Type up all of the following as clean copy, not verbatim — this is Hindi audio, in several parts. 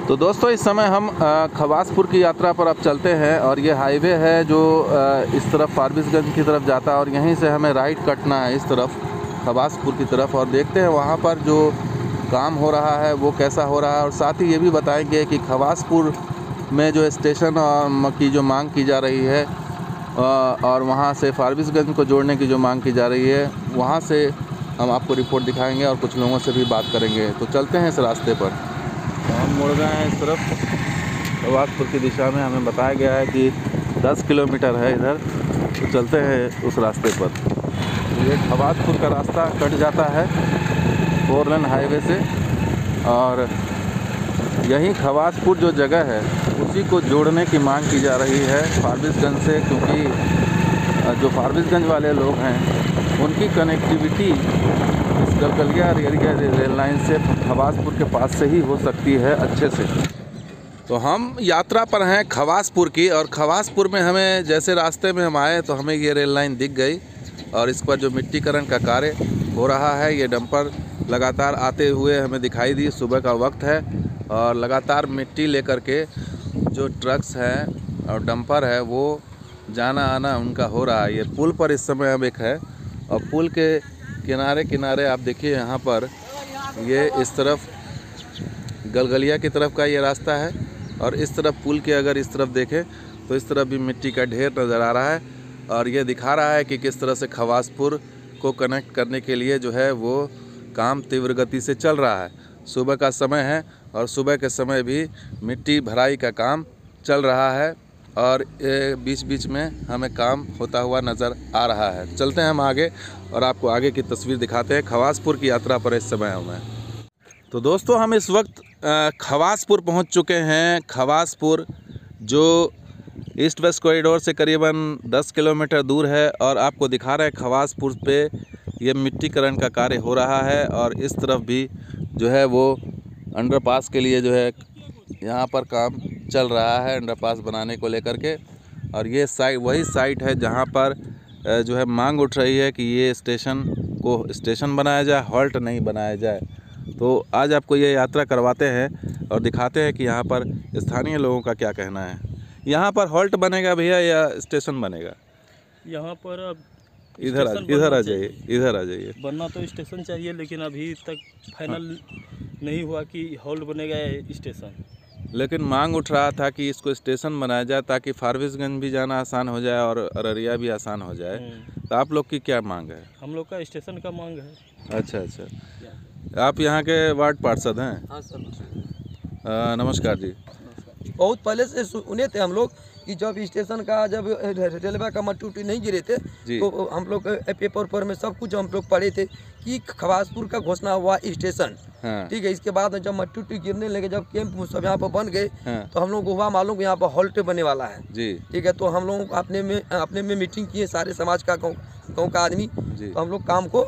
तो दोस्तों इस समय हम खवासपुर की यात्रा पर अब चलते हैं और ये हाईवे है जो इस तरफ फारबिसगंज की तरफ जाता है और यहीं से हमें राइट कटना है इस तरफ खवासपुर की तरफ और देखते हैं वहाँ पर जो काम हो रहा है वो कैसा हो रहा है। और साथ ही ये भी बताएंगे कि खवासपुर में जो स्टेशन की जो मांग की जा रही है और वहाँ से फारबिसगंज को जोड़ने की जो मांग की जा रही है वहाँ से हम आपको रिपोर्ट दिखाएंगे और कुछ लोगों से भी बात करेंगे। तो चलते हैं इस रास्ते पर। तो हम मुड़ गए हैं इस तरफ खवासपुर की दिशा में। हमें बताया गया है कि 10 किलोमीटर है इधर, तो चलते हैं उस रास्ते पर। ये खवासपुर का रास्ता कट जाता है 4 लेन हाईवे से और यही खवासपुर जो जगह है उसी को जोड़ने की मांग की जा रही है फारबिसगंज से, क्योंकि जो फारबिसगंज वाले लोग हैं उनकी कनेक्टिविटी इस गलगलिया अररिया रेल लाइन से खवासपुर के पास से ही हो सकती है अच्छे से। तो हम यात्रा पर हैं खवासपुर की और खवासपुर में हमें जैसे रास्ते में हम आए तो हमें ये रेल लाइन दिख गई और इस पर जो मिट्टीकरण का कार्य हो रहा है, ये डंपर लगातार आते हुए हमें दिखाई दी। सुबह का वक्त है और लगातार मिट्टी लेकर के जो ट्रक्स हैं और डंपर है वो जाना आना उनका हो रहा है। ये पुल पर इस समय अब एक है और पुल के किनारे किनारे आप देखिए यहाँ पर ये इस तरफ गलगलिया की तरफ का ये रास्ता है और इस तरफ पुल के अगर इस तरफ देखें तो इस तरफ भी मिट्टी का ढेर नज़र आ रहा है और ये दिखा रहा है कि किस तरह से खवासपुर को कनेक्ट करने के लिए जो है वो काम तीव्र गति से चल रहा है। सुबह का समय है और सुबह के समय भी मिट्टी भराई का काम चल रहा है और बीच बीच में हमें काम होता हुआ नज़र आ रहा है। चलते हैं हम आगे और आपको आगे की तस्वीर दिखाते हैं। खवासपुर की यात्रा पर इस समय हूँ मैं। तो दोस्तों हम इस वक्त खवासपुर पहुँच चुके हैं। खवासपुर जो ईस्ट वेस्ट कॉरिडोर से करीबन 10 किलोमीटर दूर है और आपको दिखा रहे हैं खवासपुर पे ये मिट्टीकरण का कार्य हो रहा है और इस तरफ भी जो है वो अंडरपास के लिए जो है यहाँ पर काम चल रहा है, अंडरपास बनाने को लेकर के। और ये साइट वही साइट है जहाँ पर जो है मांग उठ रही है कि ये स्टेशन को स्टेशन बनाया जाए, हॉल्ट नहीं बनाया जाए। तो आज आपको ये यात्रा करवाते हैं और दिखाते हैं कि यहाँ पर स्थानीय लोगों का क्या कहना है। यहाँ पर हॉल्ट बनेगा भैया या स्टेशन बनेगा? यहाँ पर अब इधर आ जाइए। बनना तो स्टेशन चाहिए, लेकिन अभी तक फाइनल नहीं हुआ कि हॉल्ट बनेगा या स्टेशन। लेकिन मांग उठ रहा था कि इसको स्टेशन बनाया जाए ताकि फारबिसगंज भी जाना आसान हो जाए और अररिया भी आसान हो जाए। तो आप लोग की क्या मांग है? हम लोग का स्टेशन का मांग है। अच्छा, आप यहाँ के वार्ड पार्षद हैं? हाँ सर। नमस्कार जी। बहुत पहले से सुने थे हम लोग कि जब स्टेशन का जब रेलवे का मट्टी उट्टी नहीं गिरे थे तो हम लोग पेपर पर में सब कुछ हम लोग पढ़े थे कि खवासपुर का घोषणा हुआ स्टेशन। हाँ। ठीक है, इसके बाद जब मट्टी उट्टी गिरने लगे, जब कैंप सब यहाँ पर बन गए, तो हम लोग को हुआ मालूम यहाँ पर हॉल्ट बने वाला है जी। ठीक है, तो हम लोग अपने में मीटिंग किए, सारे समाज का गाँव का आदमी, तो हम लोग काम को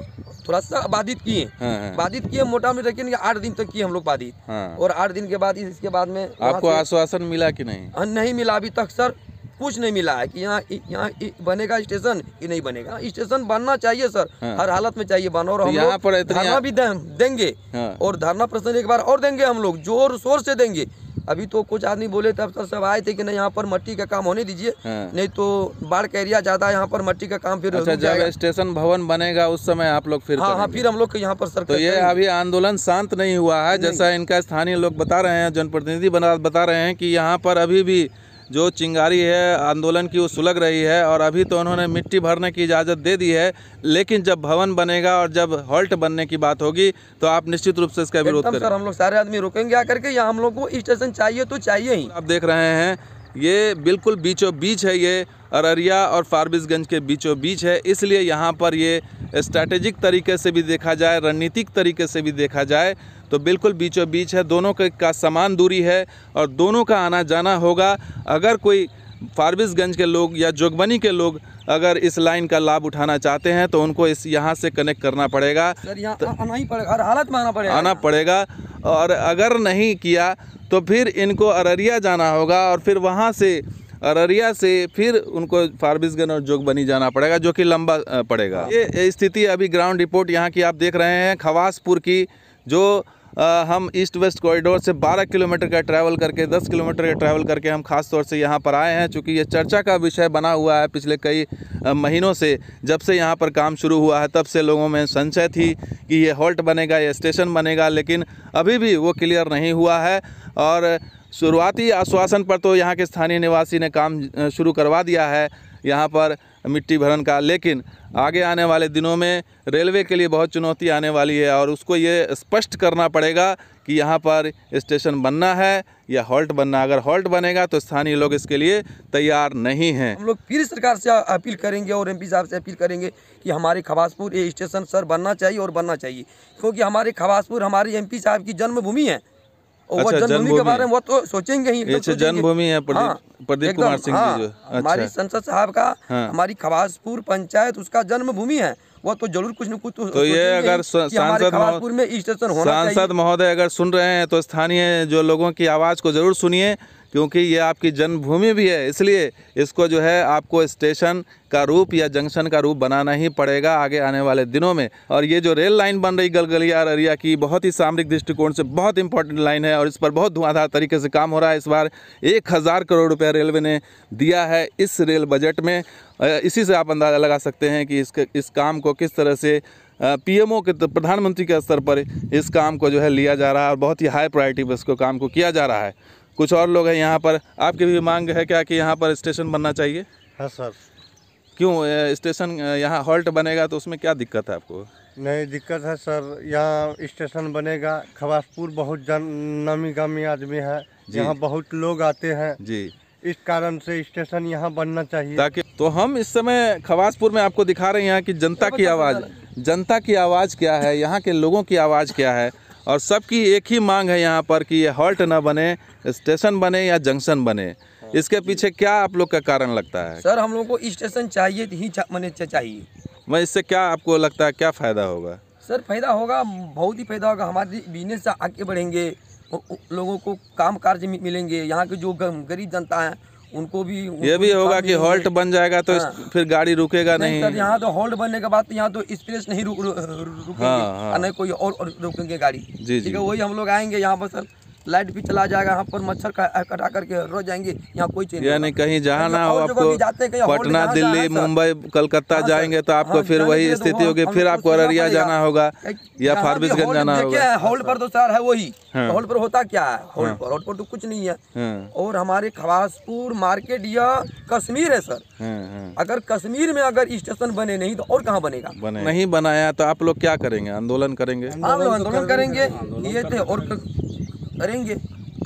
थोड़ा सा बाधित किए मोटा मोटी रखेंगे 8 दिन तक किए हम लोग बाधित। और 8 दिन के बाद इसके बाद में आपको आश्वासन मिला कि नहीं? नहीं मिला अभी तक सर, कुछ नहीं मिला है कि यहाँ बनेगा स्टेशन कि नहीं बनेगा। स्टेशन बनना चाहिए सर, हर हालत में चाहिए बना। और हम लोग धरना भी देंगे और धरना प्रदर्शन एक बार और देंगे, हम लोग जोर शोर से देंगे। अभी तो कुछ आदमी बोले थे, अब सब आए थे कि नहीं यहाँ पर मट्टी का काम होने दीजिए, नहीं तो बाढ़ का एरिया ज्यादा है, यहाँ पर मट्टी का काम फिर अच्छा, जब स्टेशन भवन बनेगा उस समय आप लोग फिर हाँ फिर हम लोग यहाँ पर सर। तो ये अभी आंदोलन शांत नहीं हुआ है, जैसा इनका स्थानीय लोग बता रहे हैं, जनप्रतिनिधि बता रहे हैं कि यहाँ पर अभी भी जो चिंगारी है आंदोलन की वो सुलग रही है और अभी तो उन्होंने मिट्टी भरने की इजाज़त दे दी है, लेकिन जब भवन बनेगा और जब हॉल्ट बनने की बात होगी तो आप निश्चित रूप से इसका विरोध करें। सर हम लोग सारे आदमी रुकेंगे आकर के, यहाँ हम लोग को स्टेशन चाहिए तो चाहिए ही। आप देख रहे हैं ये बिल्कुल बीचों बीच है, ये अररिया और फारबिसगंज के बीचों बीच है, इसलिए यहाँ पर ये स्ट्रैटेजिक तरीके से भी देखा जाए, रणनीतिक तरीके से भी देखा जाए तो बिल्कुल बीचों बीच है। दोनों का समान दूरी है और दोनों का आना जाना होगा। अगर कोई फारबिसगंज के लोग या जोगबनी के लोग अगर इस लाइन का लाभ उठाना चाहते हैं तो उनको इस यहाँ से कनेक्ट करना पड़ेगा, सर यहाँ आना ही पड़ेगा, हर हालत में आना पड़ेगा। और अगर नहीं किया तो फिर इनको अररिया जाना होगा और फिर वहाँ से अररिया से फिर उनको फारबिसगंज और जोगबनी जाना पड़ेगा, जो कि लंबा पड़ेगा। ये स्थिति अभी ग्राउंड रिपोर्ट यहाँ की आप देख रहे हैं खवासपुर की, जो हम ईस्ट वेस्ट कॉरिडोर से 12 किलोमीटर का ट्रैवल करके 10 किलोमीटर का ट्रैवल करके हम खास तौर से यहाँ पर आए हैं, चूँकि ये चर्चा का विषय बना हुआ है पिछले कई महीनों से। जब से यहाँ पर काम शुरू हुआ है तब से लोगों में संशय थी कि ये हॉल्ट बनेगा, ये स्टेशन बनेगा, लेकिन अभी भी वो क्लियर नहीं हुआ है। और शुरुआती आश्वासन पर तो यहाँ के स्थानीय निवासी ने काम शुरू करवा दिया है यहाँ पर मिट्टी भरण का, लेकिन आगे आने वाले दिनों में रेलवे के लिए बहुत चुनौती आने वाली है और उसको ये स्पष्ट करना पड़ेगा कि यहाँ पर स्टेशन बनना है या हॉल्ट बनना। अगर हॉल्ट बनेगा तो स्थानीय लोग इसके लिए तैयार नहीं हैं। हम लोग फिर सरकार से अपील करेंगे और एमपी साहब से अपील करेंगे कि हमारे खवासपुर ये स्टेशन सर बनना चाहिए और बनना चाहिए, क्योंकि हमारे खवासपुर हमारे एमपी साहब की जन्मभूमि है। और वो जन्मभूमि के बारे में वो तो सोचेंगे ही। जन्मभूमि है प्रदीप कुमार सिंह जी जो हमारी संसद साहब का हमारी खवासपुर पंचायत उसका जन्मभूमि है, वो तो जरूर कुछ न कुछ तो ये अगर खवासपुर में स्टेशन होना चाहिए। सांसद महोदय अगर सुन रहे हैं तो स्थानीय जो लोगों की आवाज़ को जरूर सुनिए, क्योंकि ये आपकी जन्मभूमि भी है, इसलिए इसको जो है आपको स्टेशन का रूप या जंक्शन का रूप बनाना ही पड़ेगा आगे आने वाले दिनों में। और ये जो रेल लाइन बन रही गलगलिया अररिया की, बहुत ही सामरिक दृष्टिकोण से बहुत इंपॉर्टेंट लाइन है और इस पर बहुत धुआंधार तरीके से काम हो रहा है। इस बार 1000 करोड़ रुपया रेलवे ने दिया है इस रेल बजट में। इसी से आप अंदाज़ा लगा सकते हैं कि इस काम को किस तरह से पीएमओ के प्रधानमंत्री के स्तर पर इस काम को जो है लिया जा रहा है और बहुत ही हाई प्रायोरिटी पर इसको काम को किया जा रहा है। कुछ और लोग हैं यहाँ पर, आपकी भी मांग है क्या कि यहाँ पर स्टेशन बनना चाहिए? हाँ सर। क्यों स्टेशन यहाँ हॉल्ट बनेगा तो उसमें क्या दिक्कत है आपको? नहीं दिक्कत है सर, यहाँ स्टेशन बनेगा, खवासपुर बहुत नामी गामी आदमी है, यहाँ बहुत लोग आते हैं जी, इस कारण से स्टेशन यहाँ बनना चाहिए ताकि। तो हम इस समय खवासपुर में आपको दिखा रहे हैं कि जनता की आवाज़ क्या है, यहाँ के लोगों की आवाज़ क्या है, और सबकी एक ही मांग है यहाँ पर कि ये हॉल्ट ना बने, स्टेशन बने या जंक्शन बने। इसके पीछे क्या आप लोग का कारण लगता है? सर हम लोग को स्टेशन चाहिए ही चाहिए। मैं इससे क्या आपको लगता है क्या फ़ायदा होगा? सर फायदा होगा, बहुत ही फायदा होगा, हमारे बिजनेस से आगे बढ़ेंगे, लोगों को काम कार्य मिलेंगे, यहाँ के जो गरीब जनता है उनको भी ये भी होगा कि हॉल्ट बन जाएगा तो फिर गाड़ी रुकेगा नहीं। सर यहाँ तो हॉल्ट बनने के बाद तो यहाँ तो एक्सप्रेस नहीं रुकेंगे, नहीं कोई और रुकेंगे गाड़ी। ठीक है, वही हम लोग आएंगे यहाँ पर सर, लाइट भी चला जाएगा, यहाँ पर मच्छर कटा करके रो जाएंगे, यहाँ कोई चीज यानी कहीं जहाँ ना हो आपको पटना, दिल्ली, मुंबई, कलकत्ता जाएंगे तो आपको फिर वही स्थिति होगी, फिर आपको अररिया जाना होगा या फारबिसगंज जाना होगा। हॉल्ट पर तो सर है वही, हॉल्ट पर होता क्या है, हॉल्ट पर तो कुछ नहीं है। और हमारे खवासपुर मार्केट या कश्मीर है सर, अगर कश्मीर में अगर स्टेशन बने नहीं तो और कहाँ बनेगा? नहीं बनाया तो आप लोग क्या करेंगे? आंदोलन करेंगे? हम लोग आंदोलन करेंगे ये थे और करेंगे,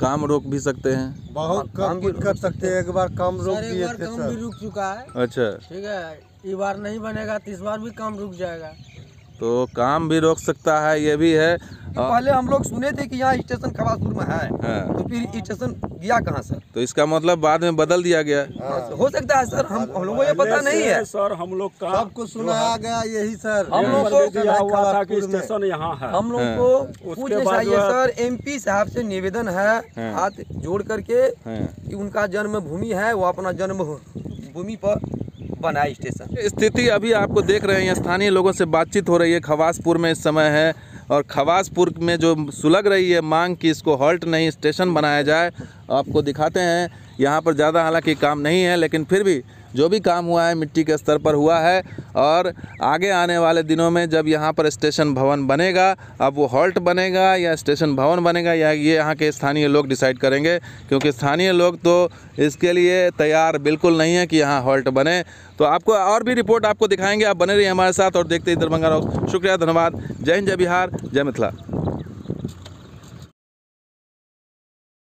काम रोक भी सकते हैं, बहुत काम भी कर सकते हैं। एक बार काम रोक दिए थे काम भी रुक चुका है। अच्छा ठीक है, इस बार नहीं बनेगा तो इस बार भी काम रुक जाएगा, तो काम भी रोक सकता है, ये भी है। पहले हम लोग सुने थे कि यहाँ स्टेशन खवासपुर में है, तो फिर स्टेशन गया कहाँ सर? तो इसका मतलब बाद में बदल दिया गया। हो सकता है सर, हम लोगों को ये पता नहीं है सर। हम लोग का सबको सुनाया गया यही सर, हम लोग को स्टेशन यहाँ है, हम लोग को पूछना चाहिए सर। एमपी साहब से निवेदन है हाथ जोड़ करके कि उनका जन्मभूमि है, वो अपना जन्मभूमि पर बनाए स्टेशन। स्थिति अभी आपको देख रहे हैं, स्थानीय लोगों से बातचीत हो रही है, खवासपुर में इस समय है और खवासपुर में जो सुलग रही है मांग कि इसको हॉल्ट नहीं स्टेशन बनाया जाए। आपको दिखाते हैं, यहाँ पर ज़्यादा हालांकि काम नहीं है, लेकिन फिर भी जो भी काम हुआ है मिट्टी के स्तर पर हुआ है। और आगे आने वाले दिनों में जब यहाँ पर स्टेशन भवन बनेगा, अब वो हॉल्ट बनेगा या स्टेशन भवन बनेगा, या ये यहाँ के स्थानीय लोग डिसाइड करेंगे, क्योंकि स्थानीय लोग तो इसके लिए तैयार बिल्कुल नहीं है कि यहाँ हॉल्ट बने। तो आपको और भी रिपोर्ट आपको दिखाएंगे, आप बने रहिए हमारे साथ और देखते ही दरभंगा रहो। शुक्रिया, धन्यवाद, जय हिंद, जय बिहार, जय मिथिला।